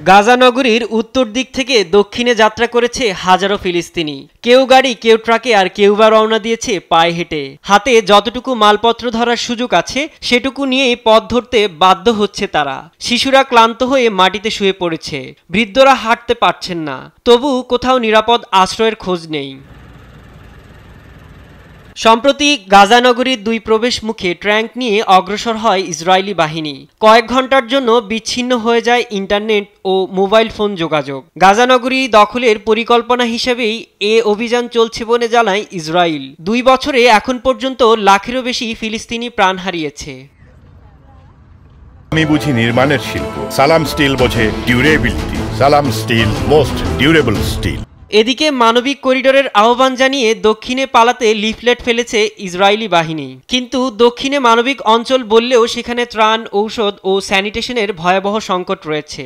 গাজা নগরীর উত্তর দিক থেকে দক্ষিণে যাত্রা করেছে হাজারো ফিলিস্তিনি। কেউ গাড়ি, কেউ ট্রাকে, আর কেউ বা রওনা দিয়েছে পায়ে হেঁটে। হাতে যতটুকু মালপত্র ধরার সুযোগ আছে সেটুকু নিয়েই পথ ধরতে বাধ্য হচ্ছে তারা। শিশুরা ক্লান্ত হয়ে মাটিতে শুয়ে পড়েছে, বৃদ্ধরা হাঁটতে পারছেন না, তবু কোথাও নিরাপদ আশ্রয়ের খোঁজ নেই। সম্প্রতি গাজা নগরীর দুই প্রবেশ মুখে ট্যাঙ্ক নিয়ে অগ্রসর হয় ইসরায়েলি বাহিনী। কয়েক ঘন্টার জন্য বিচ্ছিন্ন হয়ে যায় ইন্টারনেট ও মোবাইল ফোন যোগাযোগ। গাজা নগরী দখলের পরিকল্পনা হিসেবেই এ অভিযান চলছে বলে জানায় ইসরায়েল। 2 বছরে এখন পর্যন্ত লাখেরও বেশি ফিলিস্তিনি প্রাণ হারিয়েছে। আমি বুঝি নির্মাণের শিল্প, সালাম স্টিল বোঝে ডিউরেবিলিটি। সালাম স্টিল, মোস্ট ডিউরেবল স্টিল। এদিকে মানবিক করিডোরের আহ্বান জানিয়ে দক্ষিণে পালাতে লিফলেট ফেলেছে ইসরায়েলি বাহিনী। কিন্তু দক্ষিণে মানবিক অঞ্চল বললেও সেখানে ত্রাণ, ঔষধ ও স্যানিটেশনের ভয়াবহ সংকট রয়েছে।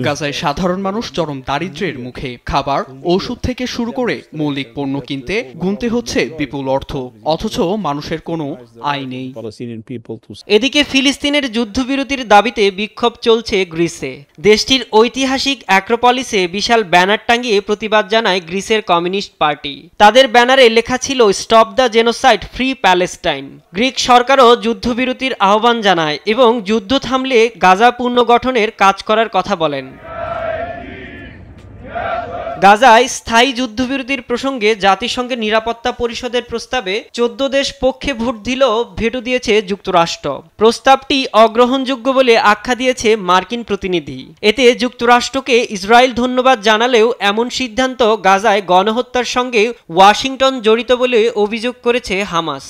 গাজায় সাধারণ মানুষ চরম দারিদ্র্যের মুখে। খাবার, ওষুধ থেকে শুরু করে মৌলিক পণ্য কিনতে গুনতে হচ্ছে বিপুল অর্থ, অথচ মানুষের কোনো আয় নেই। এদিকে ফিলিস্তিনের যুদ্ধবিরতির দাবিতে বিক্ষোভ চলছে গ্রিসে। দেশটির ঐতিহাসিক অ্যাক্রোপলিসে বিশাল ব্যানার টাঙিয়ে প্রতিবাদ জানায় গ্রিসের কমিউনিস্ট পার্টি। তাদের ব্যানারে লেখা ছিল stop the genocide, free Palestine. Greek সরকারও যুদ্ধবিরতির আহ্বান জানায় এবং যুদ্ধ থামলে গাজা পুনর্গঠনের কাজ করার কথা বলেন। গাজায় স্থায়ী যুদ্ধবিরতির প্রসঙ্গে জাতিসংঘের নিরাপত্তা পরিষদের প্রস্তাবে 14 দেশ পক্ষে ভোট দিলেও ভেটো দিয়েছে যুক্তরাষ্ট্র। প্রস্তাবটি অগ্রহণযোগ্য বলে আখ্যা দিয়েছে মার্কিন প্রতিনিধি। এতে যুক্তরাষ্ট্রকে ইসরায়েল ধন্যবাদ জানালেও এমন সিদ্ধান্ত গাজায় গণহত্যার সঙ্গে ওয়াশিংটন জড়িত বলে অভিযোগ করেছে হামাস।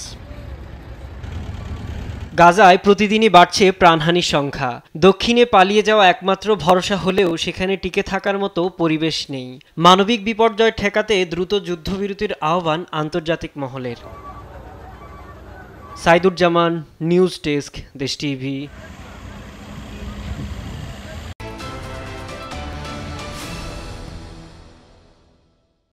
গাজায় প্রতিদিনই বাড়ছে প্রাণহানির সংখ্যা। দক্ষিণে পালিয়ে যাওয়া একমাত্র ভরসা হলেও সেখানে টিকে থাকার মতো পরিবেশ নেই। মানবিক বিপর্যয় ঠেকাতে দ্রুত যুদ্ধবিরতির আহ্বান আন্তর্জাতিক মহলের। সাইদুজ্জামান, নিউজ ডেস্ক, দেশ টিভি।